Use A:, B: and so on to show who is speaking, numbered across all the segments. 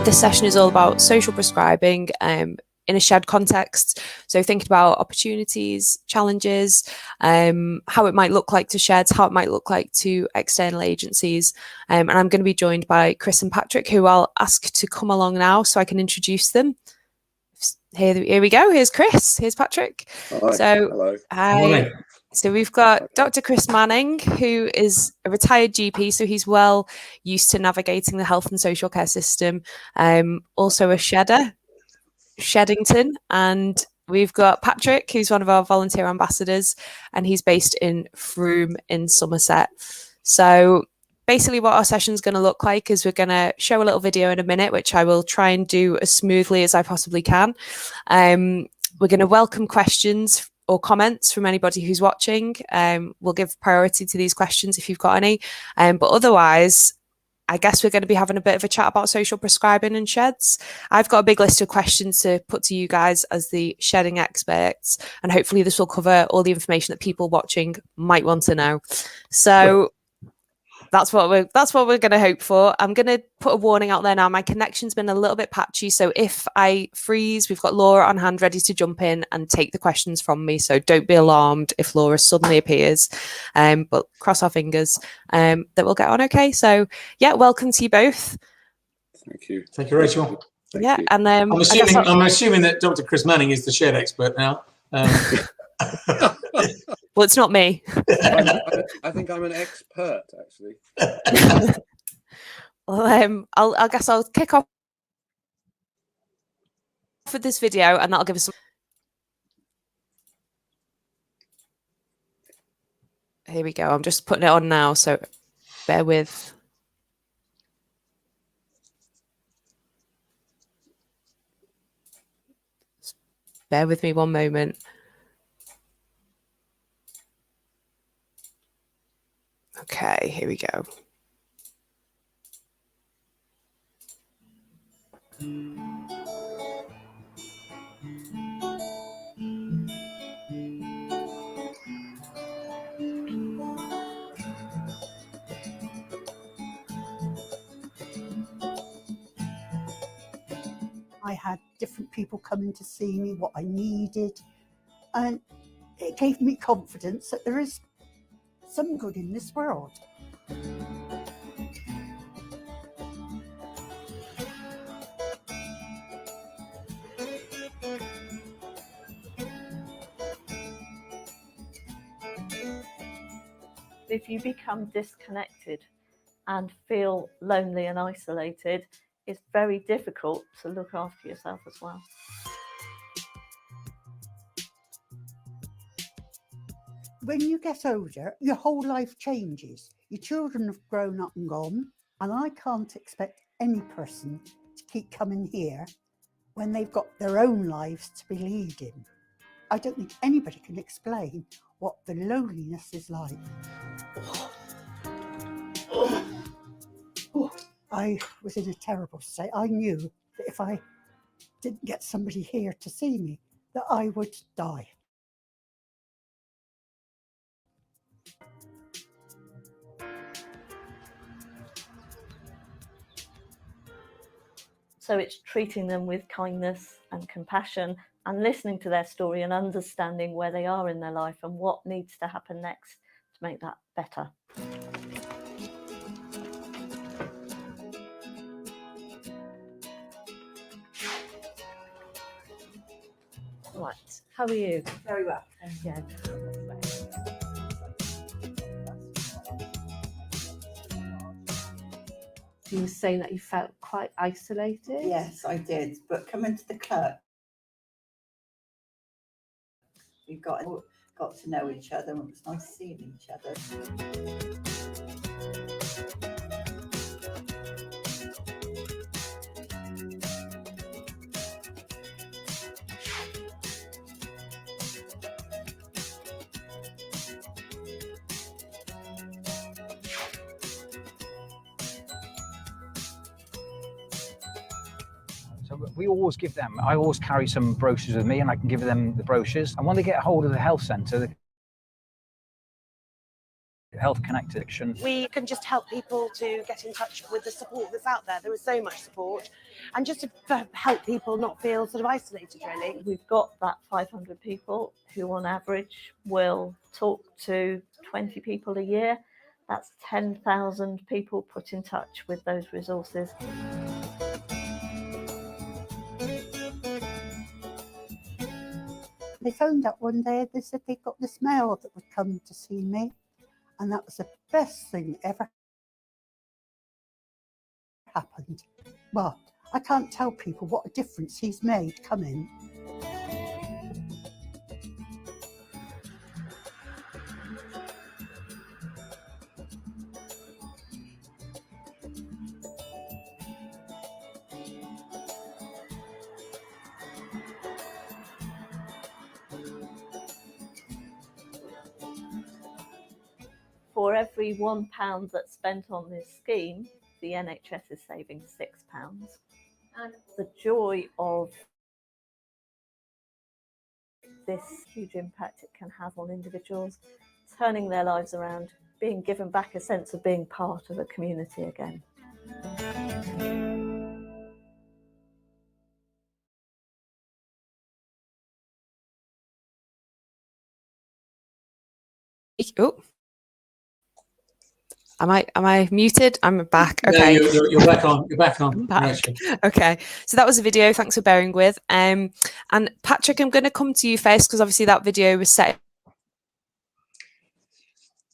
A: this session is all about social prescribing in a shed context. So thinking about opportunities, challenges, how it might look like to sheds, how it might look like to external agencies. And I'm going to be joined by Chris and Patrick, who I'll ask to come along now so I can introduce them. Here we go. Here's Chris. Here's Patrick.
B: Hi.
A: So,
B: hello.
A: Hi. So we've got Dr. Chris Manning, who is a retired GP, so he's well used to navigating the health and social care system. Also a shedder, Sheddington, and we've got Patrick, who's one of our volunteer ambassadors, and he's based in Frome in Somerset. So basically what our session is going to look like is we're going to show a little video in a minute, which I will try and do as smoothly as I possibly can. We're going to welcome questions or comments from anybody who's watching. We'll give priority to these questions if you've got any. But otherwise, I guess we're going to be having a bit of a chat about social prescribing and sheds. I've got a big list of questions to put to you guys as the shedding experts, and hopefully this will cover all the information that people watching might want to know. So that's what we're going to hope for. I'm going to put a warning out there now. My connection's been a little bit patchy, so if I freeze, we've got Laura on hand ready to jump in and take the questions from me. So don't be alarmed if Laura suddenly appears, but cross our fingers that we'll get on okay. So yeah, welcome to you both.
B: Thank you.
C: Thank you, Rachel.
B: Thank you.
A: And
C: I'm assuming that Dr. Chris Manning is the shed expert now.
A: Well, it's not me.
B: I think I'm an expert, actually.
A: Well, I guess I'll kick off with this video, and that'll give us some. Here we go. I'm just putting it on now, so bear with. Bear with me one moment. Okay, here we go.
D: I had different people coming to see me, what I needed, and it gave me confidence that there is some good in this world.
E: If you become disconnected and feel lonely and isolated, it's very difficult to look after yourself as well.
D: When you get older, your whole life changes. Your children have grown up and gone, and I can't expect any person to keep coming here when they've got their own lives to be leading. I don't think anybody can explain what the loneliness is like. I was in a terrible state. I knew that if I didn't get somebody here to see me, that I would die.
E: So it's treating them with kindness and compassion and listening to their story and understanding where they are in their life and what needs to happen next to make that better. Right, how are you?
F: Very well.
E: Yeah.
F: You were saying that you felt quite isolated.
G: Yes, I did. But coming to the club, we got to know each other, and it was nice seeing each other.
H: So we always give them, I always carry some brochures with me and I can give them the brochures. And when they get a hold of the health centre health connection.
I: We can just help people to get in touch with the support that's out there. There is so much support, and just to help people not feel sort of isolated, really.
E: We've got that 500 people who on average will talk to 20 people a year. That's 10,000 people put in touch with those resources.
D: They phoned up one day, they said they got this mail that would come to see me, and that was the best thing ever happened. Well, I can't tell people what a difference he's made coming.
E: For every £1 that's spent on this scheme, the NHS is saving £6. And the joy of this huge impact it can have on individuals, turning their lives around, being given back a sense of being part of a community again.
A: Oh. Am I muted? I'm back. Okay.
C: No, you're back on. You're back on.
A: Back. Okay. So that was a video. Thanks for bearing with. And Patrick, I'm going to come to you first because obviously that video was set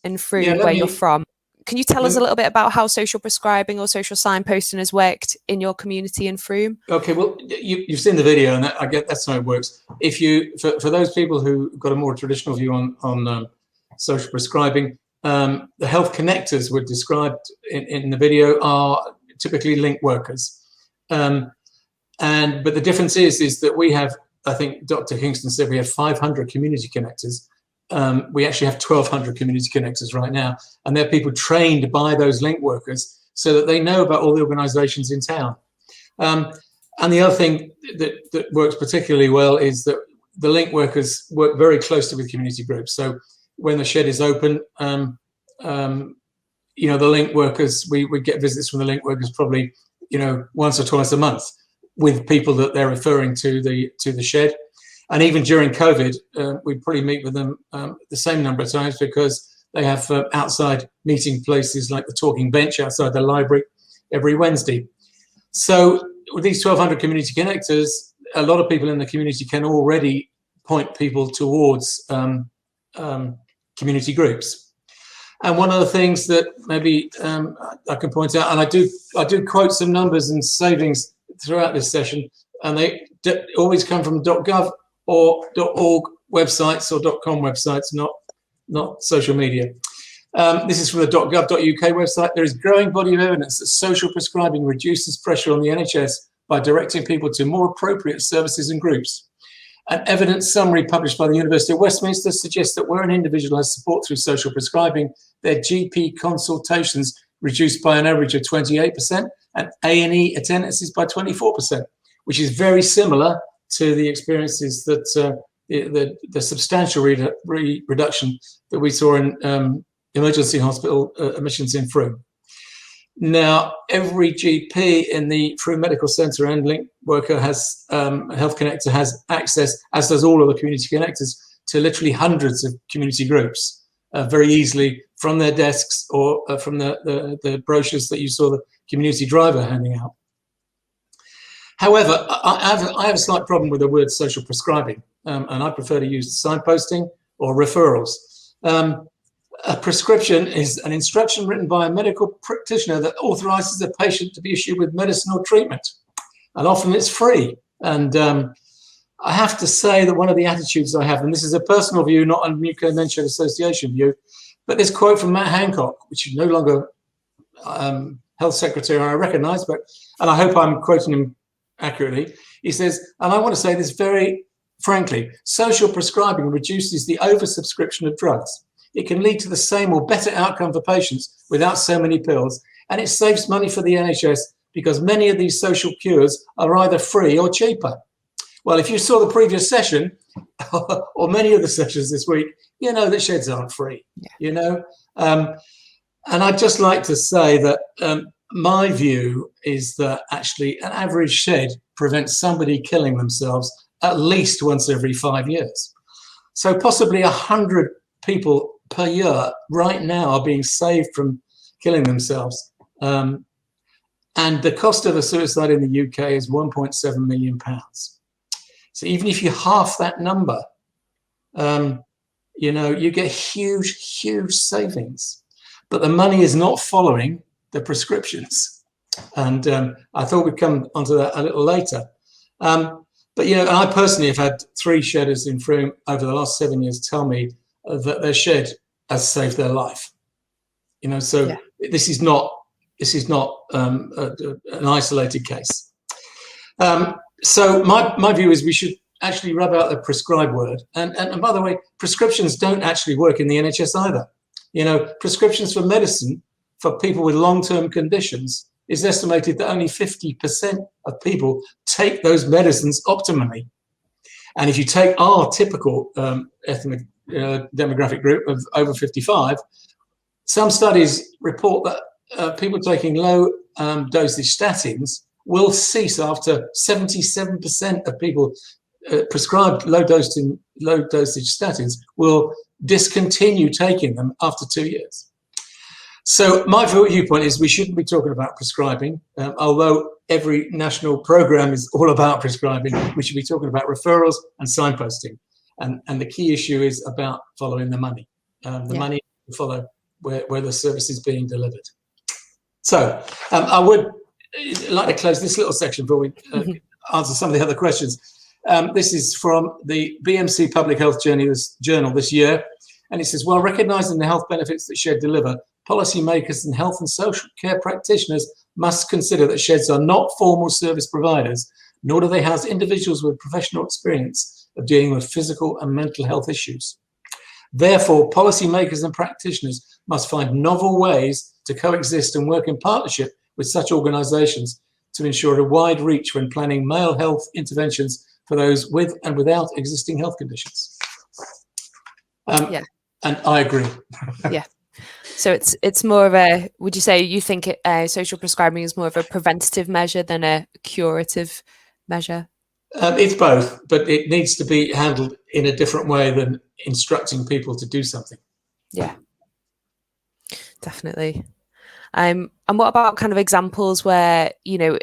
A: in Frome, where you're from. Can you tell us a little bit about how social prescribing or social signposting has worked in your community in Frome?
C: Okay, well, you've seen the video, and I get that's how it works. If you, for those people who've got a more traditional view on social prescribing, the health connectors were described in the video are typically link workers, but the difference is that we have, I think Dr. Kingston said we have 500 community connectors. We actually have 1,200 community connectors right now, and they're people trained by those link workers so that they know about all the organisations in town. And the other thing that works particularly well is that the link workers work very closely with community groups. So when the shed is open, you know, the link workers, we get visits from the link workers probably, you know, once or twice a month with people that they're referring to the shed. And even during COVID, we probably meet with them the same number of times because they have outside meeting places like the Talking Bench outside the library every Wednesday. So with these 1,200 community connectors, a lot of people in the community can already point people towards community groups. And one of the things that maybe I can point out, and I do quote some numbers and savings throughout this session, and they always come from .gov or .org websites or .com websites, not social media. This is from the .gov.uk website. There is growing body of evidence that social prescribing reduces pressure on the NHS by directing people to more appropriate services and groups. An evidence summary published by the University of Westminster suggests that where an individual has support through social prescribing, their GP consultations reduced by an average of 28% and A&E attendances by 24%, which is very similar to the experiences that the substantial reduction that we saw in emergency hospital admissions in Frome. Now, every GP in the Frome Medical Centre and link worker has, a health connector has access, as does all of the community connectors, to literally hundreds of community groups very easily from their desks or from the brochures that you saw the community driver handing out. However, I have a slight problem with the word social prescribing, and I prefer to use signposting or referrals. A prescription is an instruction written by a medical practitioner that authorises a patient to be issued with medicinal treatment, and often it's free. And I have to say that one of the attitudes I have, and this is a personal view, not a Nuclear Dementia Association view, but this quote from Matt Hancock, which is no longer Health Secretary, I recognise, and I hope I'm quoting him accurately. He says, and I want to say this very frankly, social prescribing reduces the oversubscription of drugs. It can lead to the same or better outcome for patients without so many pills, and it saves money for the NHS because many of these social cures are either free or cheaper. Well, if you saw the previous session or many of the sessions this week, you know that sheds aren't free, you know. And I'd just like to say that my view is that actually an average shed prevents somebody killing themselves at least once every 5 years. So possibly 100 people per year right now are being saved from killing themselves. And the cost of a suicide in the UK is £1.7 million. So even if you half that number, you know, you get huge, huge savings. But the money is not following the prescriptions. And I thought we'd come onto that a little later. But, you know, I personally have had 3 shedders in Frome over the last 7 years tell me that their shed has saved their life. You know, so this is not an isolated case. So my view is we should actually rub out the prescribe word. And by the way, prescriptions don't actually work in the NHS either. You know, prescriptions for medicine for people with long-term conditions is estimated that only 50% of people take those medicines optimally. And if you take our typical ethnic demographic group of over 55, some studies report that people taking low dosage statins will cease after 77% of people prescribed low dosage statins will discontinue taking them after 2 years. So my viewpoint is we shouldn't be talking about prescribing, although every national program is all about prescribing. We should be talking about referrals and signposting. And the key issue is about following the money. The money to follow where the service is being delivered. So I would like to close this little section before we answer some of the other questions. This is from the BMC Public Health Journal this year. And it says, while recognising the health benefits that shed deliver, policymakers and health and social care practitioners must consider that sheds are not formal service providers, nor do they house individuals with professional experience of dealing with physical and mental health issues. Therefore, policymakers and practitioners must find novel ways to coexist and work in partnership with such organisations to ensure a wide reach when planning male health interventions for those with and without existing health conditions. And I agree.
A: So it's more of a, would you say you think social prescribing is more of a preventative measure than a curative measure?
C: It's both, but it needs to be handled in a different way than instructing people to do something.
A: Yeah, definitely. And what about kind of examples where, you know,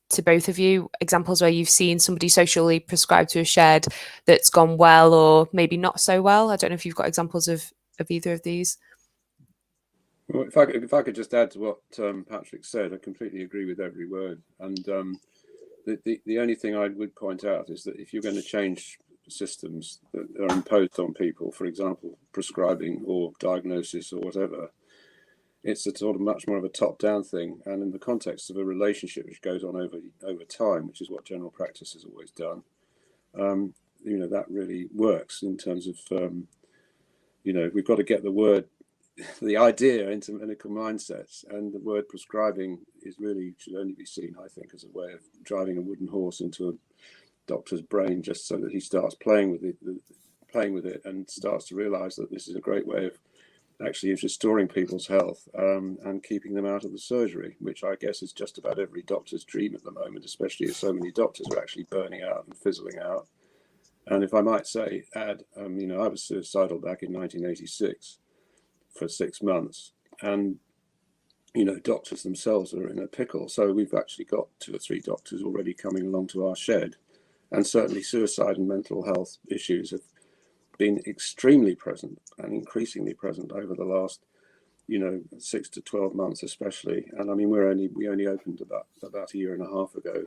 A: to both of you, examples where you've seen somebody socially prescribed to a shed that's gone well or maybe not so well? I don't know if you've got examples of either of these.
B: Well, if I could just add to what Patrick said, I completely agree with every word. And the only thing I would point out is that if you're going to change systems that are imposed on people, for example, prescribing or diagnosis or whatever, it's a sort of much more of a top-down thing. And in the context of a relationship which goes on over time, which is what general practice has always done, you know, that really works in terms of, you know, we've got to get the idea into medical mindsets, and the word prescribing should only be seen, I think, as a way of driving a wooden horse into a doctor's brain, just so that he starts playing with it and starts to realize that this is a great way of actually restoring people's health and keeping them out of the surgery, which I guess is just about every doctor's dream at the moment, especially as so many doctors are actually burning out and fizzling out. And if I might add, you know, I was suicidal back in 1986 for 6 months, and you know, doctors themselves are in a pickle. So we've actually got 2 or 3 doctors already coming along to our shed, and certainly suicide and mental health issues have been extremely present and increasingly present over the last, you know, 6 to 12 months especially. And I mean, we only opened about a year and a half ago,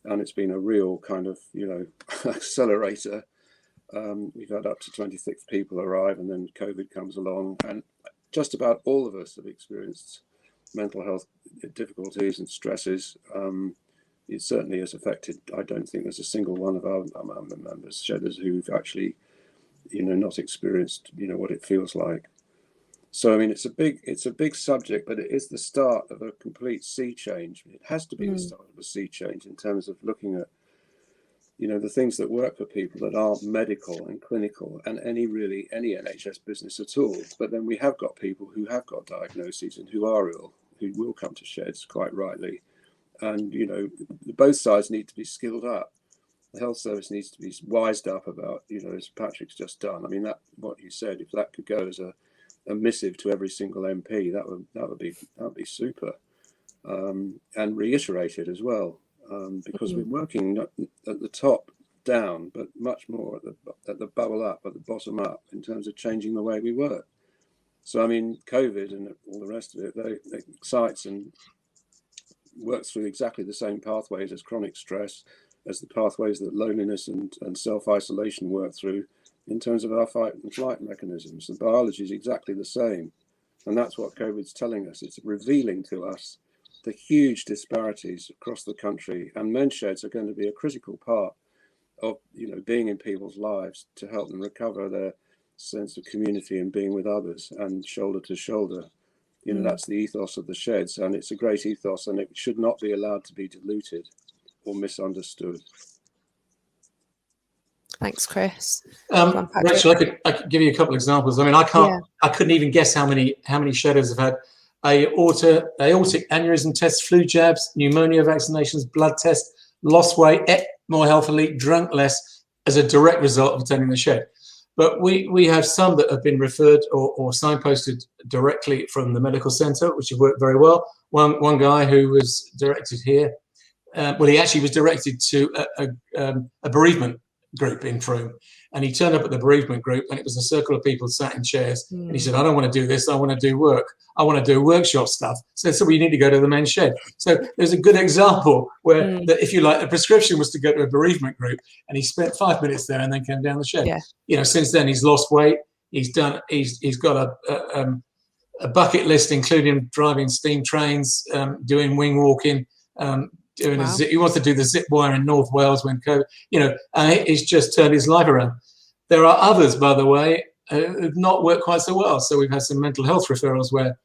B: and it's been a real kind of, you know, accelerator. We've had up to 26 people arrive, and then COVID comes along, and just about all of us have experienced mental health difficulties and stresses. It certainly has affected, I don't think there's a single one of our members, shedders, who've actually, you know, not experienced, you know, what it feels like. So I mean, it's a big subject, but it is the start of a complete sea change. It has to be the start of a sea change in terms of looking at you know, the things that work for people that aren't medical and clinical and any NHS business at all. But then we have got people who have got diagnoses and who are ill, who will come to sheds, quite rightly. And, you know, both sides need to be skilled up. The health service needs to be wised up about, you know, as Patrick's just done. I mean, that what you said, if that could go as a missive to every single MP, that would be super, and reiterated as well, because we're working not at the top down, but much more at the bubble up, at the bottom up, in terms of changing the way we work. So I mean, COVID and all the rest of it, they excites and works through exactly the same pathways as chronic stress, as the pathways that loneliness and self-isolation work through in terms of our fight and flight mechanisms. The biology is exactly the same. And that's what COVID's telling us. It's revealing to us the huge disparities across the country. And men's sheds are going to be a critical part of, you know, being in people's lives to help them recover their sense of community and being with others and shoulder to shoulder. You know, that's the ethos of the sheds, and it's a great ethos, and it should not be allowed to be diluted or misunderstood.
A: Thanks, Chris.
C: Rachel, I could give you a couple of examples. I mean, I couldn't even guess how many shedders have had aortic aneurysm tests, flu jabs, pneumonia vaccinations, blood tests, lost weight, ate more healthily, drunk less as a direct result of attending the shed. But we have some that have been referred or signposted directly from the medical centre, which have worked very well. One guy who was directed here, he actually was directed to a bereavement group in Frome, and he turned up at the bereavement group, and it was a circle of people sat in chairs, and he said, I don't want to do this, I want to do work, I want to do workshop stuff. So you need to go to the men's shed. So there's a good example where if you like, the prescription was to go to a bereavement group, and he spent 5 minutes there and then came down the shed. You know, since then he's lost weight, he's got a bucket list including driving steam trains, doing wing walking, he wants to do the zip wire in North Wales when COVID, you know, he's just turned his life around. There are others, by the way, who've not worked quite so well. So we've had some mental health referrals where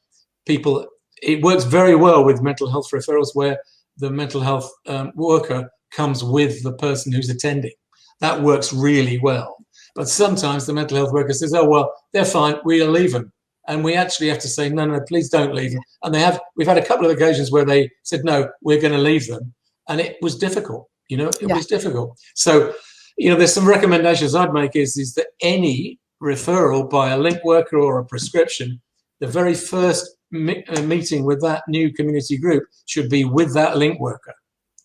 C: it works very well with mental health referrals where the mental health worker comes with the person who's attending. That works really well. But sometimes the mental health worker says, oh, well, they're fine, we'll leave them. And we actually have to say, no, please don't leave them. And we've had a couple of occasions where they said, no, we're going to leave them. And it was difficult, you know, it was difficult. So, you know, there's some recommendations I'd make is that any referral by a link worker or a prescription, the very first meeting with that new community group should be with that link worker.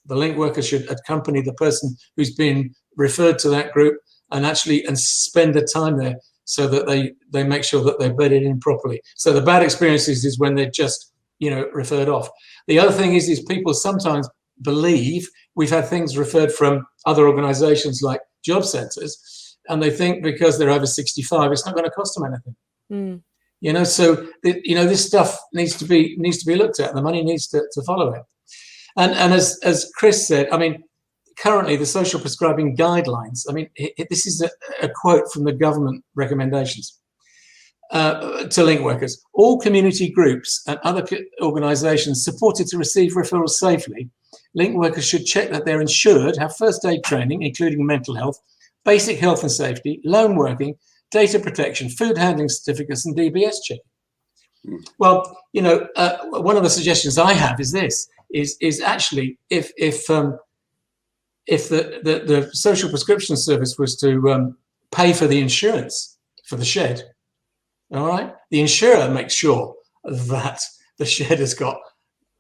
C: The link worker should accompany the person who's been referred to that group and spend the time there, so that they make sure that they're bedded in properly. So the bad experiences is when they're just, you know, referred off. The other thing is people sometimes believe, we've had things referred from other organizations like job centers, and they think because they're over 65, it's not going to cost them anything. You know, so, you know, this stuff needs to be looked at. The money needs to follow it. And as Chris said, I mean, currently the social prescribing guidelines, I mean, this is a quote from the government recommendations to link workers. All community groups and other organisations supported to receive referrals safely, link workers should check that they're insured, have first aid training, including mental health, basic health and safety, loan working, data protection, food handling certificates, and DBS checking. Well, you know, one of the suggestions I have is this, is actually if the social prescription service was to pay for the insurance for the shed, all right, the insurer makes sure that the shed has got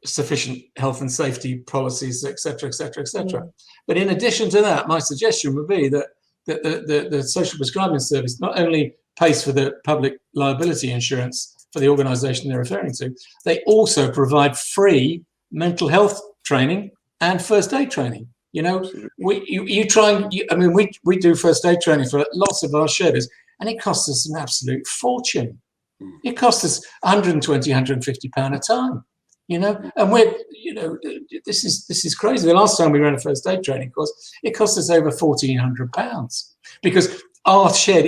C: sufficient health and safety policies, etc., etc., etc. But in addition to that, my suggestion would be that the social prescribing service not only pays for the public liability insurance for the organisation they're referring to, they also provide free mental health training and first aid training. You know, we do first aid training for lots of our shedders, and it costs us an absolute fortune. It costs us £120, £150 a time, you know, and this is crazy. The last time we ran a first aid training course, it cost us over £1,400 because our shed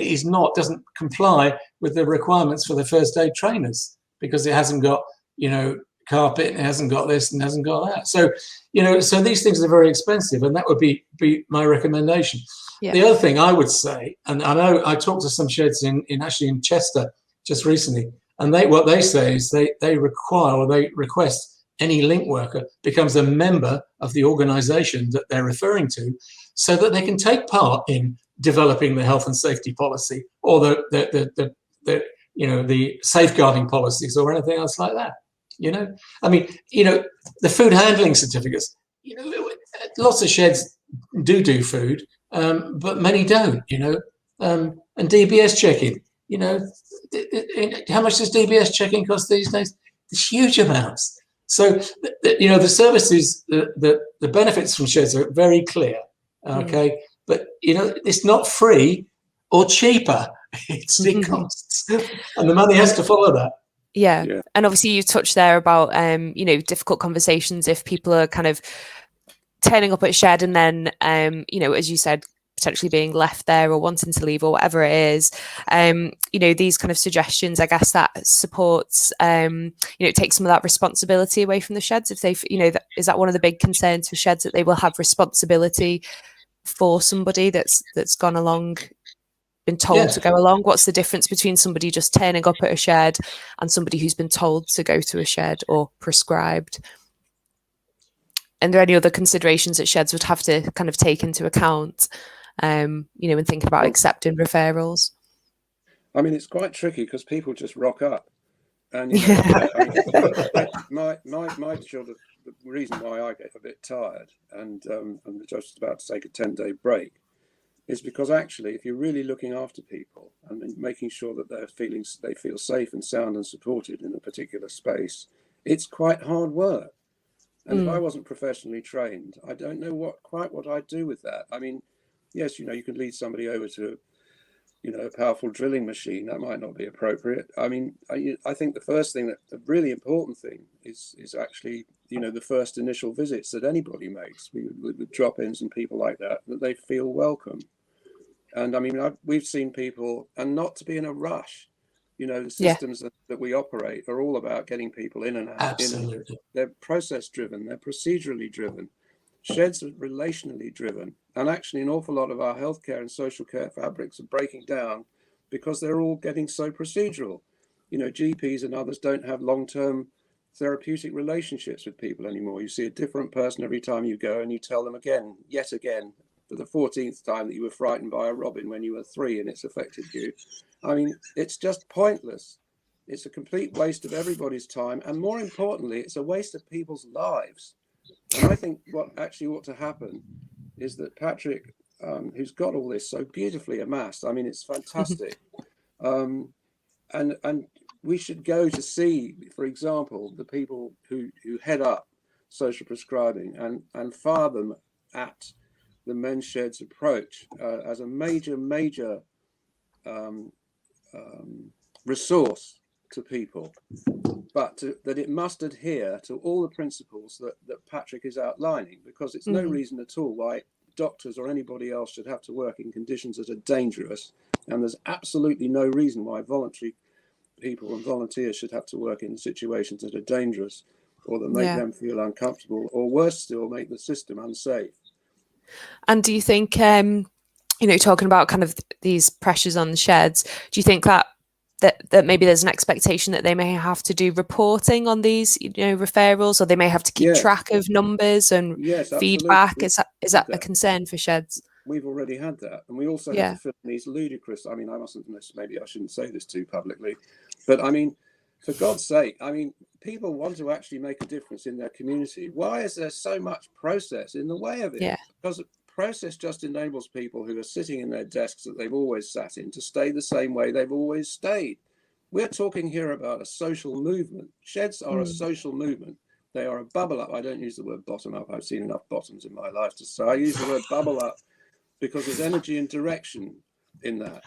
C: doesn't comply with the requirements for the first aid trainers because it hasn't got, you know, carpet, and it hasn't got this and hasn't got that. So, you know, so these things are very expensive, and that would be my recommendation.
A: Yeah.
C: The other thing I would say, and I know I talked to some sheds in Chester just recently, and what they say is they require, or they request, any link worker becomes a member of the organization that they're referring to, so that they can take part in developing the health and safety policy, or the you know, the safeguarding policies, or anything else like that. You know, I mean, you know, the food handling certificates, you know, lots of sheds do food, but many don't, you know, and DBS checking, you know, how much does DBS checking cost these days? It's huge amounts. So, you know, the services, the benefits from sheds are very clear, okay? But, you know, it's not free or cheaper. It costs, and the money has to follow that.
A: Yeah. And obviously you touched there about, you know, difficult conversations if people are kind of turning up at shed and then, you know, as you said, potentially being left there or wanting to leave or whatever it is. You know, these kind of suggestions, I guess that supports, you know, takes some of that responsibility away from the sheds. If they've, you know, is that one of the big concerns for sheds, that they will have responsibility for somebody that's gone along, been told to go along? What's the difference between somebody just turning up at a shed and somebody who's been told to go to a shed or prescribed? And are there any other considerations that sheds would have to kind of take into account, you know, when thinking about accepting referrals?
B: I mean, it's quite tricky because people just rock up, and you know, my sort of the reason why I get a bit tired and I'm just about to take a 10-day break is because actually, if you're really looking after people and making sure that they feel safe and sound and supported in a particular space, it's quite hard work. And if I wasn't professionally trained, I don't know quite what I'd do with that. I mean, yes, you know, you can lead somebody over to, you know, a powerful drilling machine. That might not be appropriate. I mean, I think the first thing, the really important thing is actually, you know, the first initial visits that anybody makes with drop-ins and people like that they feel welcome. And I mean, we've seen people, and not to be in a rush. You know, the systems that we operate are all about getting people in and out.
C: Absolutely.
B: They're process driven, they're procedurally driven. Sheds are relationally driven. And actually an awful lot of our healthcare and social care fabrics are breaking down because they're all getting so procedural. You know, GPs and others don't have long-term therapeutic relationships with people anymore. You see a different person every time you go, and you tell them yet again, for the 14th time, that you were frightened by a robin when you were 3 and it's affected you. I mean, it's just pointless. It's a complete waste of everybody's time. And more importantly, it's a waste of people's lives. And I think what actually ought to happen is that Patrick, who's got all this so beautifully amassed, I mean, it's fantastic. And we should go to see, for example, the people who head up social prescribing and fire them at the men's sheds approach as a major resource to people, but that it must adhere to all the principles that Patrick is outlining, because it's no reason at all why doctors or anybody else should have to work in conditions that are dangerous, and there's absolutely no reason why voluntary people and volunteers should have to work in situations that are dangerous or that make them feel uncomfortable, or worse still, make the system unsafe.
A: And do you think, you know, talking about kind of these pressures on the sheds, do you think that maybe there's an expectation that they may have to do reporting on these, you know, referrals, or they may have to keep track of numbers and feedback? Is that a concern for sheds?
B: We've already had that, and we also have to fill in these ludicrous. I mean, maybe I shouldn't say this too publicly, but I mean, for God's sake, I mean, people want to actually make a difference in their community. Why is there so much process in the way of it? Because process just enables people who are sitting in their desks that they've always sat in to stay the same way they've always stayed. We're talking here about a social movement. Sheds are a social movement. They are a bubble up. I don't use the word bottom up. I've seen enough bottoms in my life to say. I use the word bubble up because there's energy and direction in that.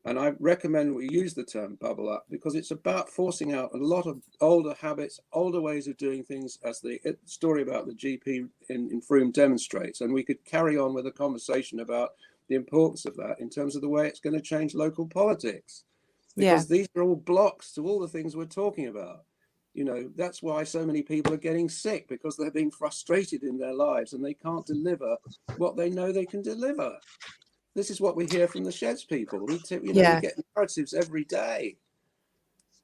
B: And I recommend we use the term bubble up because it's about forcing out a lot of older habits, older ways of doing things, as the story about the GP in Frome demonstrates. And we could carry on with a conversation about the importance of that in terms of the way it's going to change local politics. Because these are all blocks to all the things we're talking about. You know, that's why so many people are getting sick, because they're being frustrated in their lives and they can't deliver what they know they can deliver. This is what we hear from the Sheds people. We get narratives every day.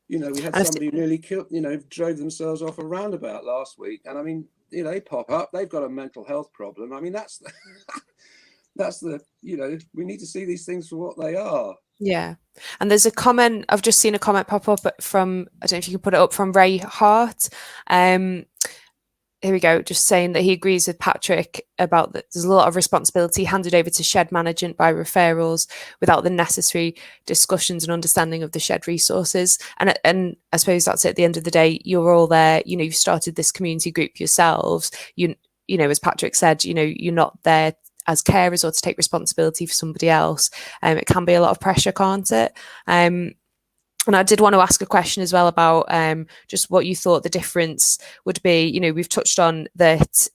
B: You know, we had somebody who nearly killed, drove themselves off a roundabout last week. And I mean, they pop up, they've got a mental health problem. I mean, that's we need to see these things for what they are. Yeah.
A: And there's a comment, I've just seen a comment pop up from, I don't know if you can put it up, from Ray Hart. Here we go, just saying that he agrees with Patrick about that there's a lot of responsibility handed over to shed management by referrals without the necessary discussions and understanding of the shed resources. And I suppose that's at the end of the day, you're all there, you've started this community group yourselves. You know, as Patrick said, you're not there as carers or to take responsibility for somebody else. It can be a lot of pressure, can't it? And I did want to ask a question as well about just what you thought the difference would be. We've touched on that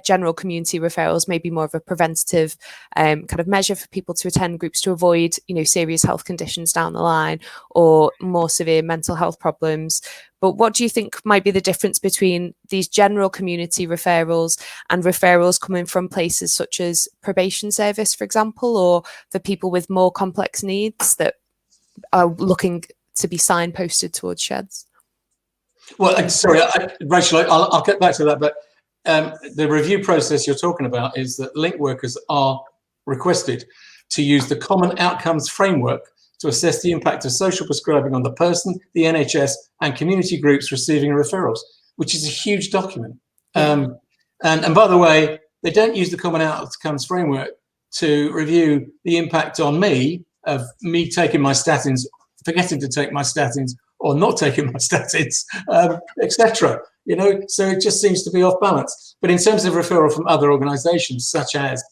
A: general community referrals may be more of a preventative kind of measure for people to attend groups to avoid, serious health conditions down the line or more severe mental health problems. But what do you think might be the difference between these general community referrals and referrals coming from places such as probation service, for example, or for people with more complex needs that are looking to be signposted towards sheds?
C: Well, sorry, Rachel, I'll get back to that, but the review process you're talking about is that link workers are requested to use the common outcomes framework to assess the impact of social prescribing on the person, the NHS, and community groups receiving referrals, which is a huge document. And by the way, they don't use the common outcomes framework to review the impact on me of me taking my statins, forgetting to take my statins, or not taking my statins, etc. So it just seems to be off balance. But in terms of referral from other organisations, such as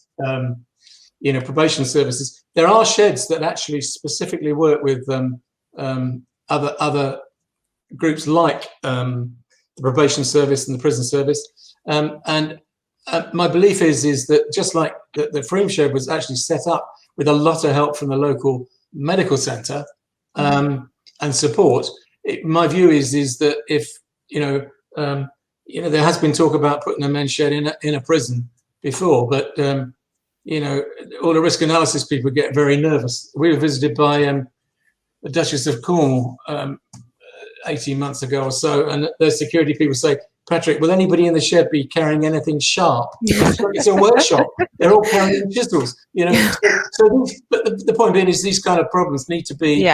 C: probation services, there are sheds that actually specifically work with other groups like the probation service and the prison service. My belief is that just like the Freem shed was actually set up with a lot of help from the local medical centre, and support. My view is that if there has been talk about putting a men's shed in a prison before, but all the risk analysis people get very nervous. We were visited by the Duchess of Cornwall 18 months ago or so, and their security people say, Patrick, will anybody in the shed be carrying anything sharp? It's a workshop. They're all carrying chisels, But the point being is these kind of problems need to be,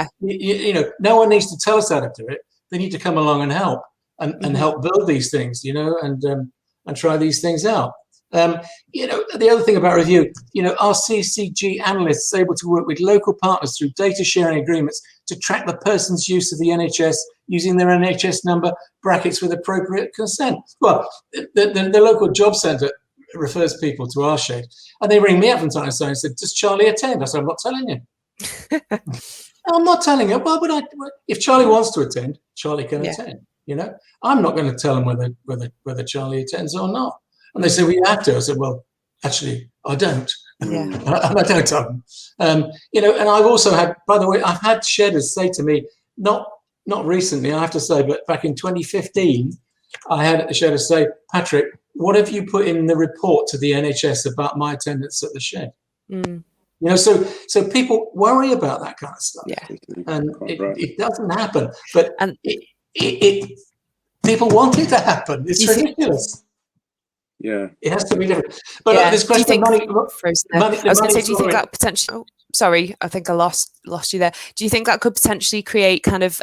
C: no one needs to tell us how to do it. They need to come along and help and help build these things, and try these things out. The other thing about review, are CCG analysts able to work with local partners through data sharing agreements to track the person's use of the NHS using their NHS number brackets with appropriate consent? Well, the local job centre refers people to our shed, and they ring me up from time to time and said, does Charlie attend? I said, I'm not telling you. I'm not telling you. Why would I? If Charlie wants to attend, Charlie can attend. I'm not going to tell them whether Charlie attends or not. And they say, well, you have to. I said, well, actually, I don't. And I don't tell them. And I've also had, by the way, I've had shedders say to me, not recently, I have to say, but back in 2015, I had a shedder say, Patrick, what have you put in the report to the NHS about my attendance at the shed? So people worry about that kind of stuff. And it doesn't happen. But it people want it to happen. It's ridiculous. It has to be different. But this question, money, I was going to say, do you think that potentially?
A: Oh, sorry, I think I lost you there. Do you think that could potentially create kind of,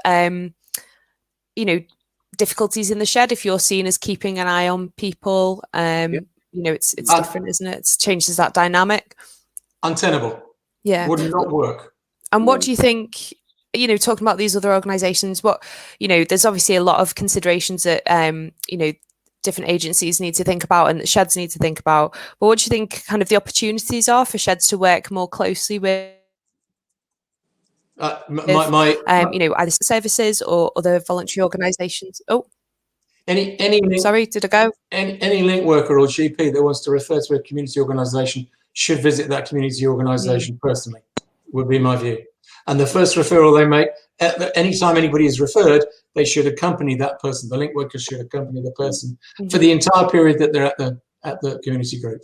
A: difficulties in the shed if you're seen as keeping an eye on people? It's different, isn't it? It changes that dynamic.
C: Untenable. Would not work.
A: And what do you think? Talking about these other organisations, there's obviously a lot of considerations that different agencies need to think about and that sheds need to think about. But what do you think kind of the opportunities are for sheds to work more closely with either services or other voluntary organisations? Sorry, did I go?
C: Any link worker or GP that wants to refer to a community organisation should visit that community organisation personally, would be my view. And the first referral they make, anytime anybody is referred, they should accompany that person. The link workers should accompany the person for the entire period that they're at the community group.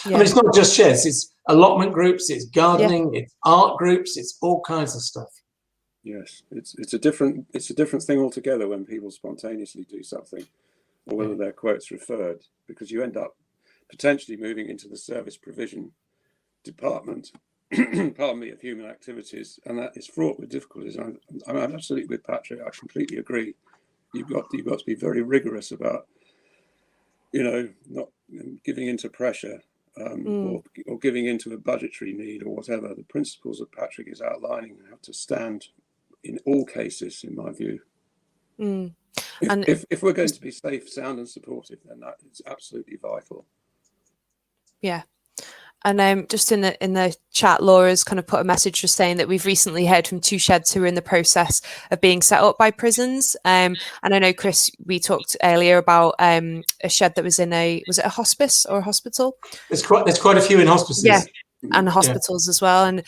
C: I mean, it's not just sheds, it's allotment groups, it's gardening, it's art groups, it's all kinds of stuff.
B: Yes, it's a different thing altogether when people spontaneously do something, or whether their quote's referred, because you end up potentially moving into the service provision department, pardon me, of human activities, and that is fraught with difficulties. I'm absolutely with Patrick. I completely agree. You've got to be very rigorous about, not giving into pressure. Or giving into a budgetary need or whatever. The principles that Patrick is outlining have to stand in all cases, in my view. If we're going to be safe, sound and supportive, then that is absolutely vital.
A: Yeah. And just in the chat, Laura's kind of put a message just saying that we've recently heard from 2 sheds who are in the process of being set up by prisons. And I know, Chris, we talked earlier about a shed that was in was it a hospice or a hospital?
C: There's quite a few in hospices.
A: Yeah, and hospitals as well. And,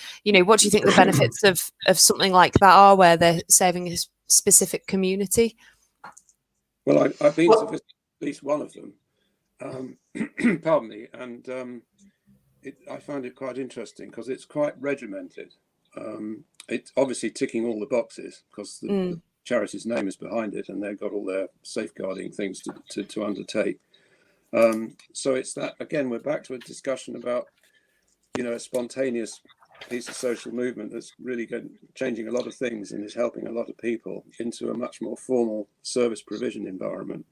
A: what do you think the benefits of something like that are, where they're serving a specific community?
B: Well, I've been to visit at least one of them. Pardon me. And I find it quite interesting because it's quite regimented. It's obviously ticking all the boxes because the charity's name is behind it, and they've got all their safeguarding things to undertake. So it's that, again, we're back to a discussion about, a spontaneous piece of social movement that's really changing a lot of things and is helping a lot of people into a much more formal service provision environment.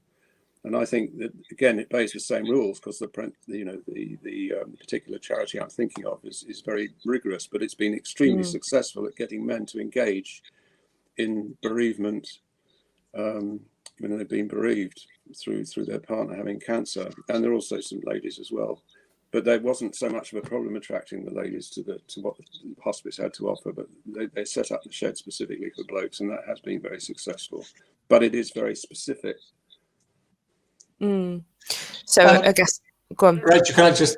B: And I think that, again, it obeys the same rules because the particular charity I'm thinking of is very rigorous, but it's been extremely successful at getting men to engage in bereavement when they've been bereaved through their partner having cancer. And there are also some ladies as well. But there wasn't so much of a problem attracting the ladies to what the hospice had to offer, but they set up the shed specifically for blokes, and that has been very successful. But it is very specific.
A: So I guess, go on.
C: Rachel, can I just,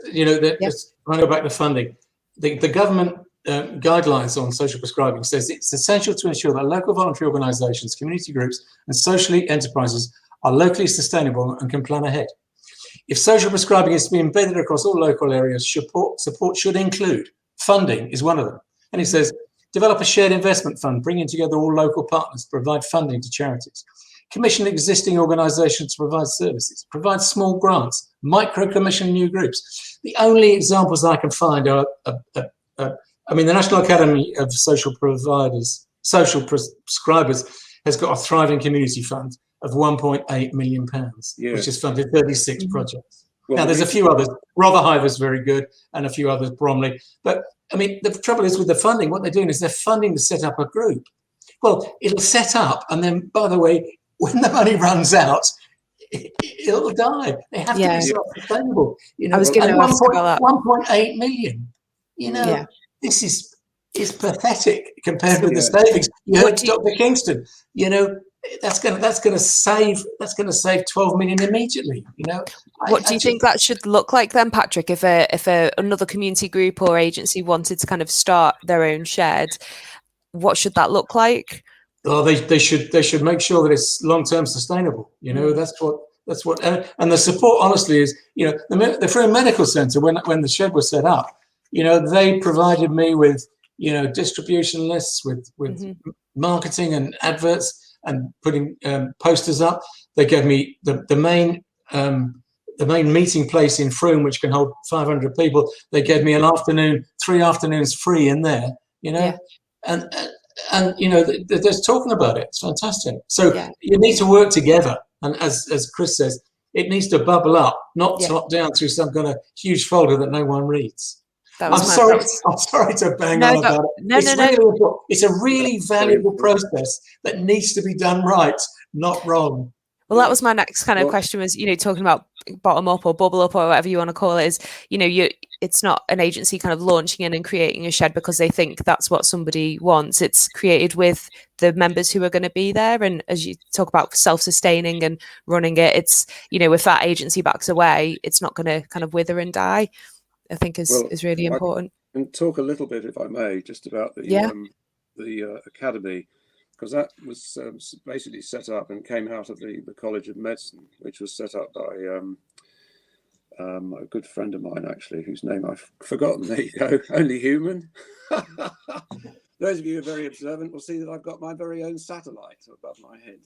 C: just go back to funding. The government guidelines on social prescribing says it's essential to ensure that local voluntary organisations, community groups and social enterprises are locally sustainable and can plan ahead. If social prescribing is to be embedded across all local areas, support should include funding is one of them. And it says, develop a shared investment fund, bringing together all local partners, provide funding to charities. Commission existing organisations to provide services, provide small grants, micro-commission new groups. The only examples I can find are, the National Academy of Social Prescribers has got a thriving community fund of £1.8 million, which has funded 36 projects. Well, now, there's a few others. Rotherhiver's very good, and a few others, Bromley. But, the trouble is with the funding, what they're doing is they're funding to set up a group. Well, it'll set up, and then, by the way, when the money runs out, it'll die. They have to be self-sustainable.
A: I was going to ask about that.
C: 1.8 million. This is pathetic compared with the savings. You heard Dr. Kingston. That's going to save 12 million immediately.
A: What do you think that should look like then, Patrick? If another community group or agency wanted to kind of start their own shed, what should that look like?
C: Well, they should make sure that it's long-term sustainable. That's what, and the support, honestly, is the Free Medical Centre when the shed was set up. They provided me with distribution lists with marketing and adverts and putting posters up. They gave me the main meeting place in Frome, which can hold 500 people. They gave me 3 afternoons free in there. And there's talking about it. It's fantastic. So you need to work together, and as Chris says, it needs to bubble up, not drop down through some kind of huge folder that no one reads. I'm sorry to bang on about it. It's a really valuable process that needs to be done right, not wrong.
A: Well, that was my next kind of question was, talking about bottom up or bubble up or whatever you want to call it is, it's not an agency kind of launching in and creating a shed because they think that's what somebody wants. It's created with the members who are going to be there. And as you talk about self-sustaining and running it, it's, if that agency backs away, it's not going to kind of wither and die, I think is really important.
B: And talk a little bit, if I may, just about the academy, because that was basically set up and came out of the College of Medicine, which was set up by a good friend of mine, actually, whose name I've forgotten. There you go, Only Human. Those of you who are very observant will see that I've got my very own satellite above my head.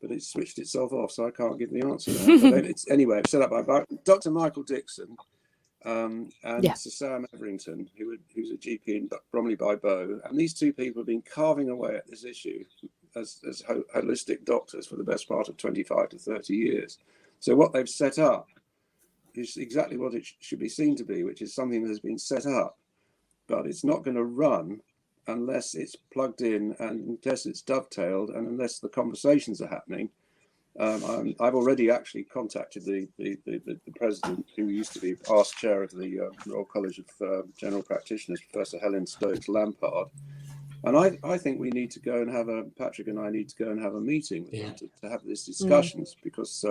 B: But it's switched itself off, so I can't give the answer now. But anyway, it's set up by Dr. Michael Dixon and Sir Sam Everington, who's a GP in Bromley by Bow. And these two people have been carving away at this issue as holistic doctors for the best part of 25 to 30 years. So what they've set up is exactly what it should be seen to be, which is something that has been set up, but it's not going to run unless it's plugged in and unless it's dovetailed and unless the conversations are happening. I've already actually contacted the president, who used to be past chair of the Royal College of General Practitioners, Professor Helen Stokes Lampard. And I think we need to go and have Patrick and I need to go and have a meeting with them to have these discussions, because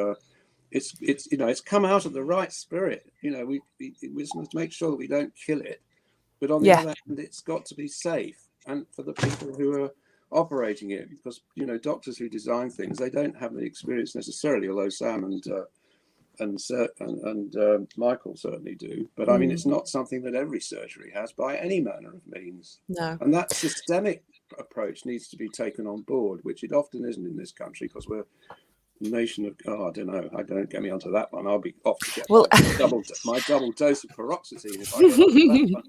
B: it's come out of the right spirit. We must make sure that we don't kill it. But on the other hand, it's got to be safe, and for the people who are operating it, because doctors who design things, they don't have the experience necessarily, although Sam and Michael certainly do. But I mean, it's not something that every surgery has by any manner of means.
A: No.
B: And that systemic approach needs to be taken on board, which it often isn't in this country, because we're a nation of, I don't know, don't get me onto that one. I'll be off to get my double dose of paroxetine if I get onto that one.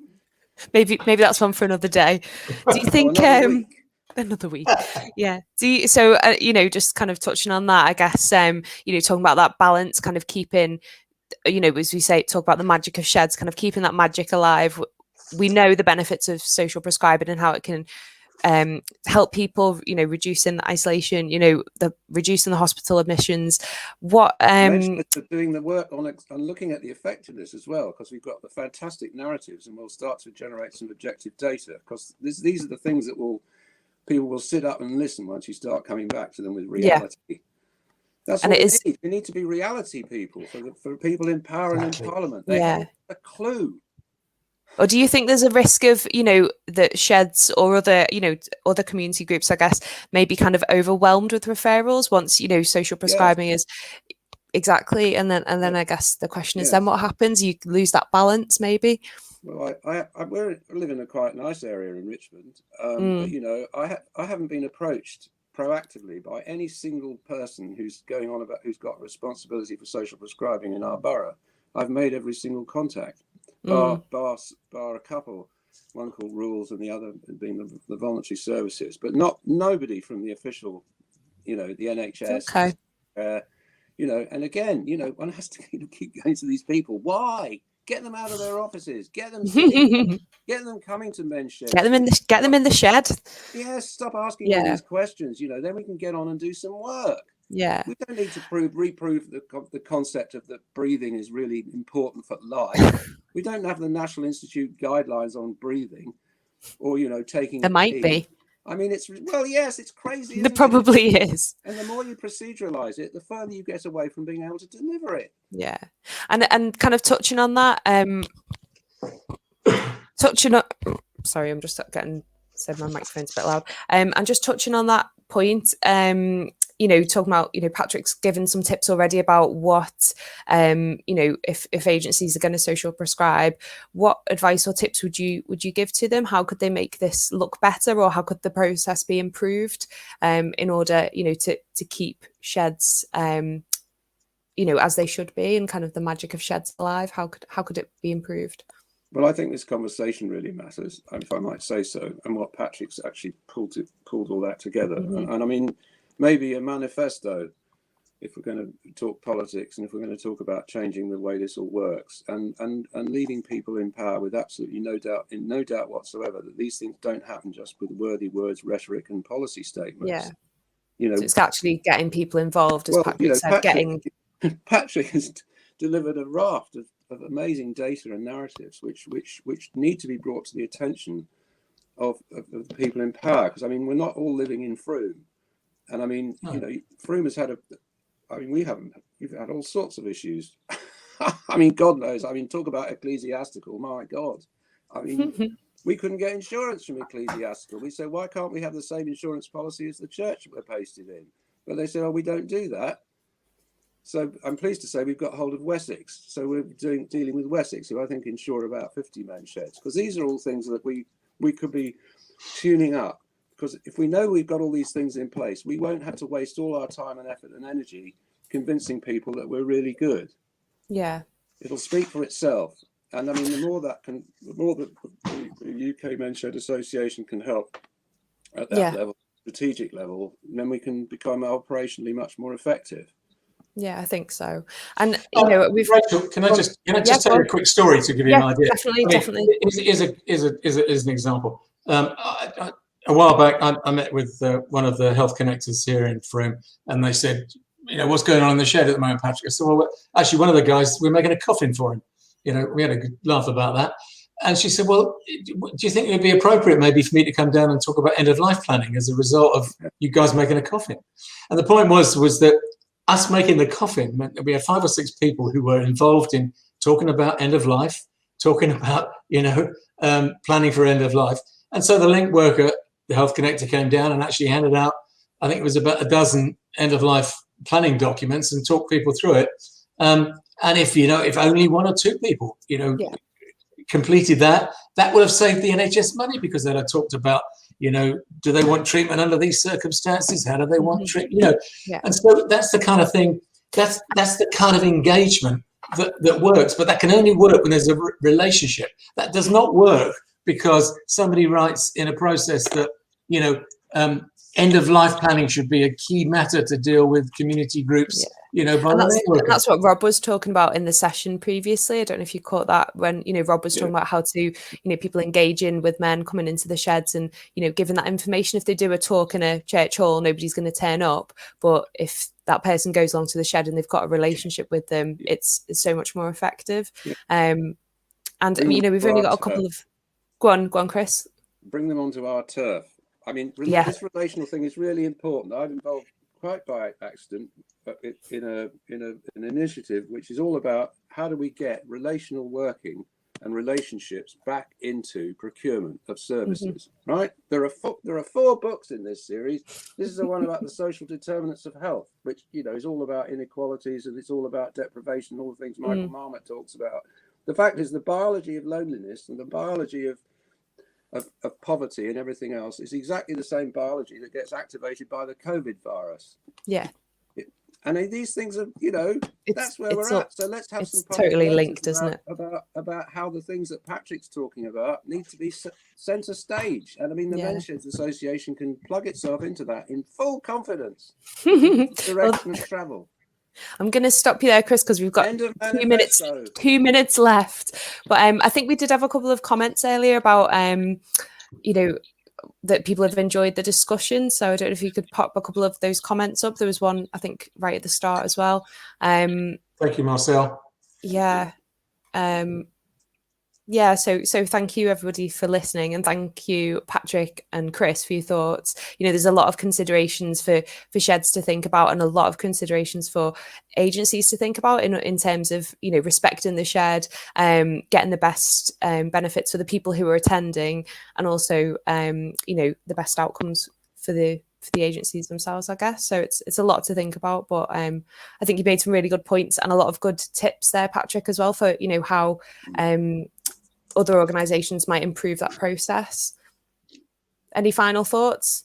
A: Maybe that's one for another day. Do you think another week? Yeah. Just kind of touching on that, I guess, talking about that balance, kind of keeping, as we say, talk about the magic of sheds, kind of keeping that magic alive. We know the benefits of social prescribing and how it can help people, reducing the isolation, reducing the hospital admissions.
B: Doing the work on and looking at the effectiveness as well, because we've got the fantastic narratives, and we'll start to generate some objective data, because these are the things that people will sit up and listen once you start coming back to them with reality. That's what we need. We need to be reality people for people in power and in Parliament. They haven't a clue.
A: Or do you think there's a risk of, that sheds or other community groups, I guess, may be kind of overwhelmed with referrals once, social prescribing is exactly. And then I guess the question is then what happens? You lose that balance maybe.
B: Well, I live in a quite nice area in Richmond, but I haven't been approached proactively by any single person who's got responsibility for social prescribing in our borough. I've made every single contact. Bar a couple, one called Rules and the other being the voluntary services, but nobody from the official, the NHS.
A: Okay.
B: And again, one has to keep going to these people. Why? Get them out of their offices. Get them coming to men's sheds.
A: Get them in the shed.
B: Yes, stop asking all these questions. Then we can get on and do some work.
A: Yeah,
B: we don't need to reprove the concept of that breathing is really important for life. We don't have the National Institute guidelines on breathing, or taking.
A: There might be.
B: I mean, it's crazy.
A: There probably is.
B: And the more you proceduralize it, the further you get away from being able to deliver it.
A: Yeah, and kind of touching on that. Sorry, I'm just said my microphone's a bit loud. And just touching on that point. Talking about, Patrick's given some tips already about what, if agencies are going to social prescribe, what advice or tips would you give to them? How could they make this look better, or how could the process be improved in order, to keep sheds, as they should be, and kind of the magic of sheds alive? How could it be improved?
B: Well, I think this conversation really matters, if I might say so, and what Patrick's actually pulled all that together.
A: Mm-hmm.
B: And I mean, maybe a manifesto, if we're going to talk politics and if we're going to talk about changing the way this all works, and leading people in power with absolutely no doubt whatsoever that these things don't happen just with worthy words, rhetoric, and policy statements.
A: Yeah, so it's actually getting people involved, as Patrick said.
B: Patrick has delivered a raft of amazing data and narratives which need to be brought to the attention of the people in power, because I mean, we're not all living in Frome. And I mean, Frome has had we've had all sorts of issues. I mean, God knows. I mean, talk about ecclesiastical. My God. I mean, We couldn't get insurance from ecclesiastical. We said, why can't we have the same insurance policy as the church we're pasted in? But they said, oh, we don't do that. So I'm pleased to say we've got hold of Wessex. So we're dealing with Wessex, who I think insure about 50 men sheds, because these are all things that we could be tuning up. Because if we know we've got all these things in place, we won't have to waste all our time and effort and energy convincing people that we're really good.
A: Yeah.
B: It'll speak for itself. And I mean, the more that the UK Men's Shed Association can help at that level, strategic level, then we can become operationally much more effective.
A: Yeah, I think so. And you know,
C: Rachel, can I just tell you a quick story to give you an idea?
A: Definitely.
C: Is an example. A while back, I met with one of the health connectors here in Frome, and they said, you know, what's going on in the shed at the moment, Patrick? I said, well, actually, one of the guys, we're making a coffin for him. You know, we had a good laugh about that. And she said, well, do you think it would be appropriate maybe for me to come down and talk about end-of-life planning as a result of you guys making a coffin? And the point was that us making the coffin meant that we had 5 or 6 people who were involved in talking about end-of-life, talking about, you know, planning for end-of-life. And so the link worker, the health connector, came down and actually handed out, I think it was about a dozen end-of-life planning documents and talked people through it. And if only 1 or 2 people, completed that would have saved the NHS money, because they'd have talked about, you know, do they want treatment under these circumstances? How do they want treatment? You know, and so that's the kind of thing, that's the kind of engagement that works, but that can only work when there's a relationship. That does not work because somebody writes in a process that, you know, end-of-life planning should be a key matter to deal with community groups, you know, by
A: that's what Rob was talking about in the session previously. I don't know if you caught that when, you know, Rob was talking about how to, you know, people engaging with men coming into the sheds and, you know, giving that information. If they do a talk in a church hall, nobody's going to turn up. But if that person goes along to the shed and they've got a relationship with them, it's so much more effective. And, you know, we've only got a couple of... Go on, Chris.
B: Bring them onto our turf. I mean, this relational thing is really important. I'm involved quite by accident in an initiative which is all about how do we get relational working and relationships back into procurement of services. Right? There are 4 books in this series. This is the one about the social determinants of health, which, you know, is all about inequalities, and it's all about deprivation, all the things Michael Marmot talks about. The fact is, the biology of loneliness and the biology of poverty and everything else is exactly the same biology that gets activated by the COVID virus.
A: Yeah.
B: And these things are, you know, that's where we're at. So let's have some
A: totally linked, isn't it?
B: About how the things that Patrick's talking about need to be centre stage. And I mean, the Men's Sheds Association can plug itself into that in full confidence. Direction of travel.
A: I'm going to stop you there, Chris, because we've got 2 minutes left. But I think we did have a couple of comments earlier about, you know, that people have enjoyed the discussion. So I don't know if you could pop a couple of those comments up. There was one, I think, right at the start as well.
C: Thank you, Marcel.
A: Yeah. So thank you everybody for listening, and thank you Patrick and Chris for your thoughts. You know, there's a lot of considerations for sheds to think about, and a lot of considerations for agencies to think about in terms of, you know, respecting the shed, getting the best benefits for the people who are attending, and also you know, the best outcomes for the agencies themselves, I guess. So it's a lot to think about, but I think you made some really good points and a lot of good tips there, Patrick, as well, for, you know, how other organisations might improve that process. Any final thoughts?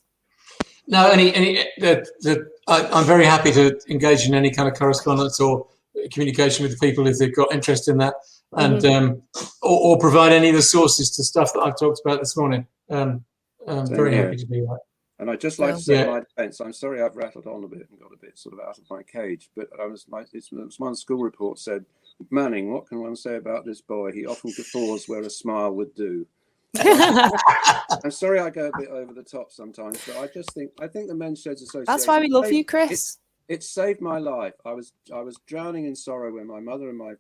C: No, I'm very happy to engage in any kind of correspondence or communication with people if they've got interest in that, and or provide any of the sources to stuff that I've talked about this morning. I'm very happy to do that.
B: And I'd just like to say my defence, I'm sorry I've rattled on a bit and got a bit sort of out of my cage, but one school report said, Manning, what can one say about this boy? He often guffaws where a smile would do. I'm sorry I go a bit over the top sometimes, but I think the Men's Sheds Association...
A: That's why we love you, Chris.
B: It saved my life. I was drowning in sorrow when my mother and my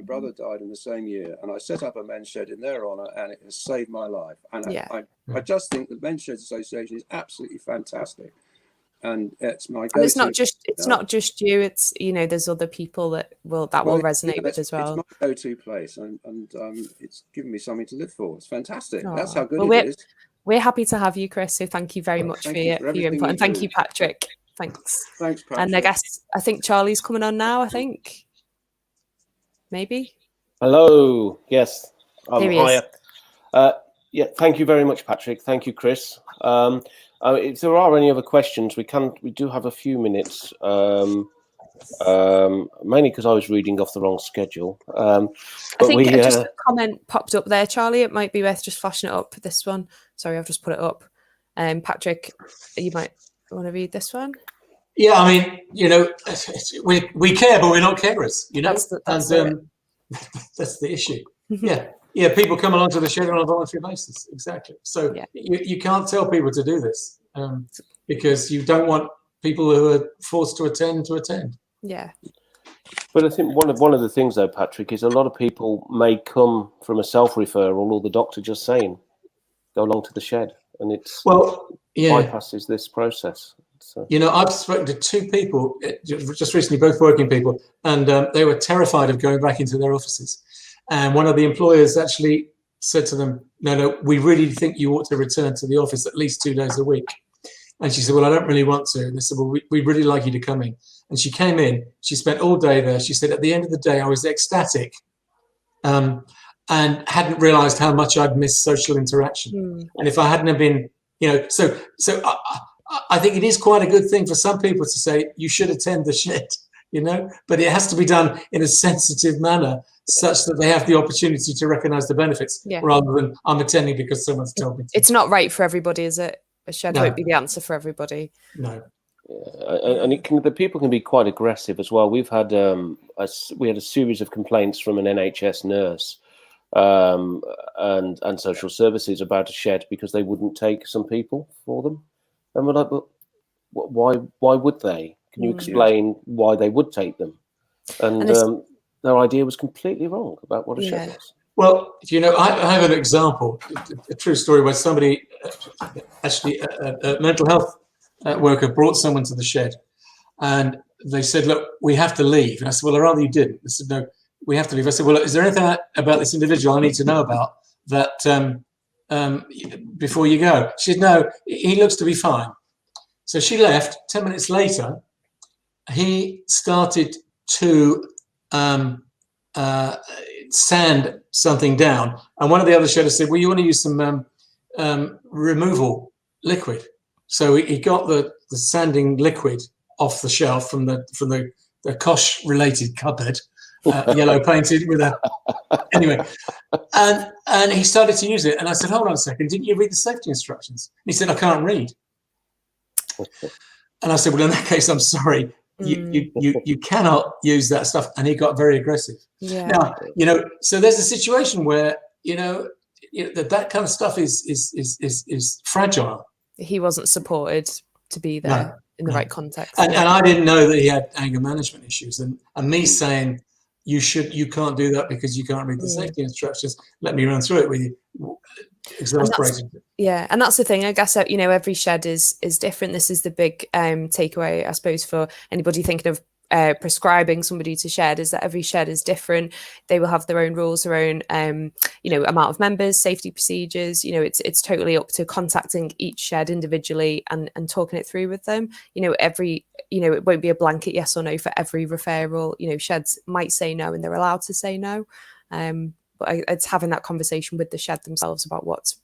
B: brother died in the same year, and I set up a men's shed in their honour, and it has saved my life. And I just think the Men's Sheds Association is absolutely fantastic. and it's my
A: And
B: go-to.
A: it's not just you. It's, you know, there's other people that will resonate with as well.
B: It's my go-to place, and it's given me something to live for. It's fantastic.
A: Aww.
B: That's how good
A: Well,
B: it is.
A: We're happy to have you, Chris. So thank you very much for your input, and thank you, Patrick. Thanks.
B: Thanks, Patrick.
A: And I think Charlie's coming on now. I think maybe.
J: Hello. Yes.
A: Here he is.
J: Yeah. Thank you very much, Patrick. Thank you, Chris. If there are any other questions, we do have a few minutes. Mainly because I was reading off the wrong schedule.
A: I think just a comment popped up there, Charlie. It might be worth just flashing it up. This one. Sorry, I've just put it up. Patrick, you might want to read this one.
C: Yeah, I mean, you know, we care, but we're not carers. You know, that's the issue. Yeah, people come along to the shed on a voluntary basis. Exactly. So you can't tell people to do this because you don't want people who are forced to attend.
A: Yeah.
J: But I think one of the things, though, Patrick, is a lot of people may come from a self-referral or the doctor just saying, go along to the shed, and it's bypasses this process. So.
C: You know, I've spoken to 2 people just recently, both working people, and they were terrified of going back into their offices. And one of the employers actually said to them, no, we really think you ought to return to the office at least 2 days a week. And she said, well, I don't really want to. And they said, well, we'd really like you to come in. And she came in. She spent all day there. She said, at the end of the day, I was ecstatic and hadn't realized how much I'd missed social interaction. And if I hadn't have been, you know, so I think it is quite a good thing for some people to say, you should attend the shed, you know, but it has to be done in a sensitive manner such that they have the opportunity to recognize the benefits rather than I'm attending because someone's told me to.
A: It's not right for everybody, is it? A shed won't be the answer for everybody.
C: No.
J: And the people can be quite aggressive as well. We've had we had a series of complaints from an NHS nurse and social services about a shed because they wouldn't take some people for them. And we're like, but why would they? Can you explain why they would take them? And their idea was completely wrong about what a shed was.
C: Well, you know, I have an example, a true story where somebody, actually a mental health worker brought someone to the shed and they said, look, we have to leave. And I said, well, I'd rather you didn't. They said, no, we have to leave. I said, well, is there anything about this individual I need to know about that before you go? She said, no, he looks to be fine. So she left. 10 minutes later, he started to sand something down, and one of the other shedders said, well, you want to use some removal liquid. So he got the sanding liquid off the shelf from the Kosh related cupboard, yellow painted with a anyway, and he started to use it. And I said, hold on a second, didn't you read the safety instructions? And he said, I can't read. And I said, well, in that case, I'm sorry. You cannot use that stuff. And he got very aggressive. Now, you know, so there's a situation where, you know, that kind of stuff is fragile. He
A: wasn't supported to be there in the right context.
C: And I didn't know that he had anger management issues. And me saying you can't do that because you can't read the safety instructions. Let me run through it with you. Exasperating.
A: And that's the thing. I guess, you know, every shed is different. This is the big takeaway, I suppose, for anybody thinking of prescribing somebody to shed, is that every shed is different. They will have their own rules, their own you know, amount of members, safety procedures. You know, it's totally up to contacting each shed individually and talking it through with them. You know, it won't be a blanket yes or no for every referral. You know, sheds might say no and they're allowed to say no. But it's having that conversation with the shed themselves about what's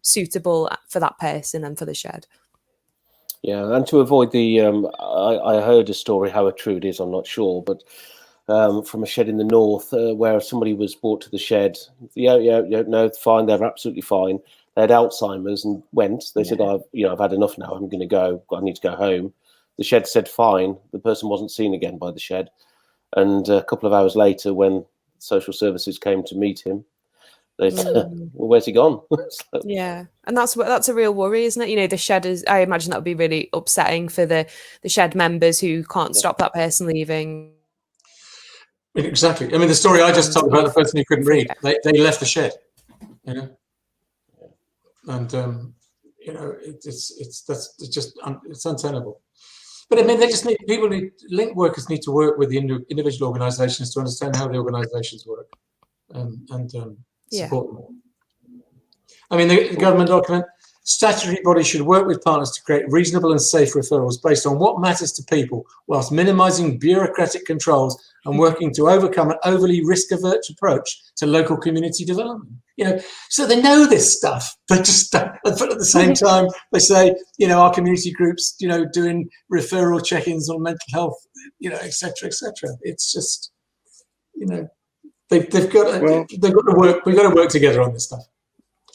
A: suitable for that person and for the shed.
J: Yeah, and to avoid the, I heard a story, how true it is, I'm not sure, but from a shed in the north where somebody was brought to the shed. No, fine, they're absolutely fine. They had Alzheimer's and went. They said, I've had enough now. I'm going to go. I need to go home. The shed said fine. The person wasn't seen again by the shed. And a couple of hours later, when social services came to meet him, they said, well, where's he gone?
A: Yeah, and that's a real worry, isn't it? You know, the shed is, I imagine that would be really upsetting for the shed members who can't stop that person leaving.
C: Exactly. I mean, the story I just told about the person who couldn't read, they left the shed, you know, and it's untenable. But I mean, link workers need to work with the individual organisations to understand how the organisations work and support them. I mean, the government document, statutory bodies should work with partners to create reasonable and safe referrals based on what matters to people, whilst minimising bureaucratic controls and working to overcome an overly risk-averse approach to local community development. So they know this stuff, but at the same time, they say, our community groups, doing referral check-ins on mental health, et cetera, et cetera. It's just, they've got to work. We've got to work together on this stuff.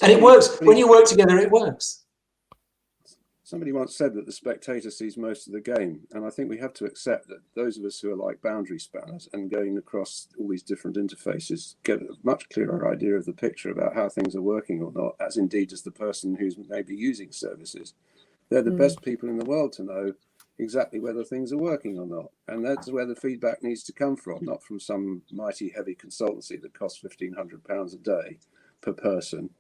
C: And it works. When you work together, it works.
B: Somebody once said that the spectator sees most of the game. And I think we have to accept that those of us who are like boundary spanners and going across all these different interfaces get a much clearer idea of the picture about how things are working or not, as indeed as the person who's maybe using services. They're the best people in the world to know exactly whether things are working or not. And that's where the feedback needs to come from, not from some mighty heavy consultancy that costs £1,500 a day per person.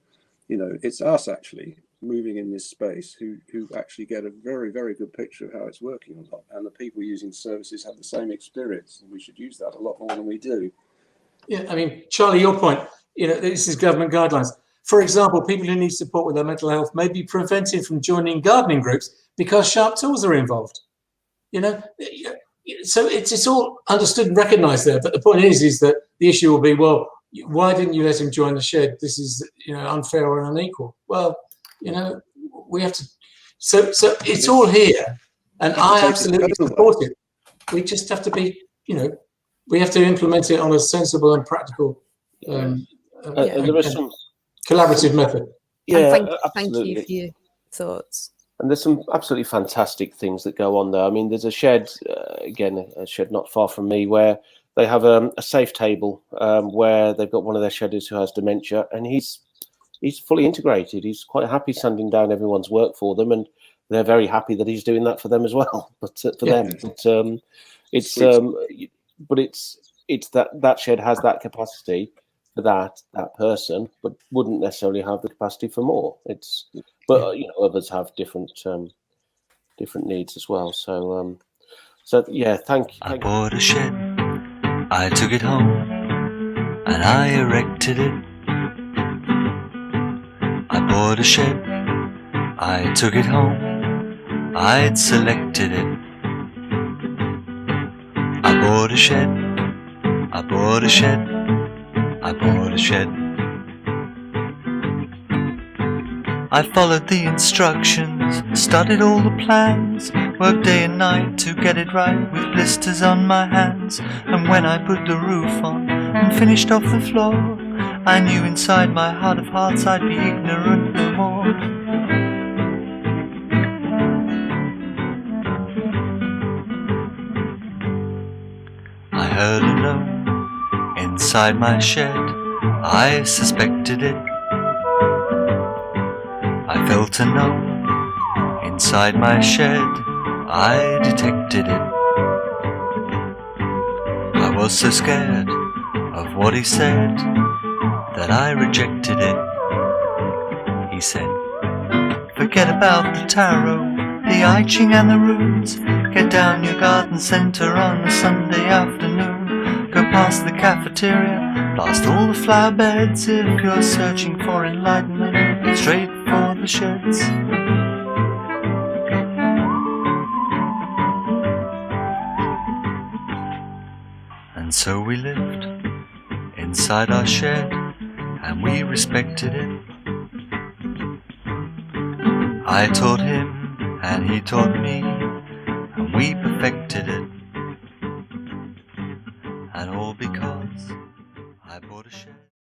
B: It's us actually moving in this space who actually get a very, very good picture of how it's working or not. And the people using services have the same experience. And we should use that a lot more than we do.
C: Yeah, I mean, Charlie, your point, this is government guidelines. For example, people who need support with their mental health may be prevented from joining gardening groups because sharp tools are involved. So it's all understood and recognised there. But the point is that the issue will be, well, why didn't you let him join the shed? This is, unfair or unequal. Well, we have to. So it's all here, and I absolutely support it. We just have to be, we have to implement it on a sensible and practical,
J: there is some
C: collaborative method.
J: Yeah,
A: thank you for your thoughts.
J: And there's some absolutely fantastic things that go on there. I mean, there's a shed, again, a shed not far from me, where they have a safe table where they've got one of their shedders who has dementia, and he's fully integrated. He's quite happy sending down everyone's work for them, and they're very happy that he's doing that for them as well. But it's that shed has that capacity for that person, but wouldn't necessarily have the capacity for more. But others have different needs as well. So yeah, thank you.
K: I bought a shed, I took it home, and I erected it. I bought a shed, I took it home, I'd selected it. I bought a shed, I bought a shed, I bought a shed. I followed the instructions, studied all the plans, worked day and night to get it right with blisters on my hands. And when I put the roof on and finished off the floor, I knew inside my heart of hearts I'd be ignorant no more. I heard a no inside my shed, I suspected it. I felt a no inside my shed, I detected it. I was so scared of what he said that I rejected it. He said, forget about the tarot, the I Ching and the runes. Get down your garden centre on a Sunday afternoon. Go past the cafeteria, past all the flower beds. If you're searching for enlightenment, head straight for the sheds. And so we lived inside our shed, and we respected it. I taught him, and he taught me, and we perfected it. And all because I bought a shed.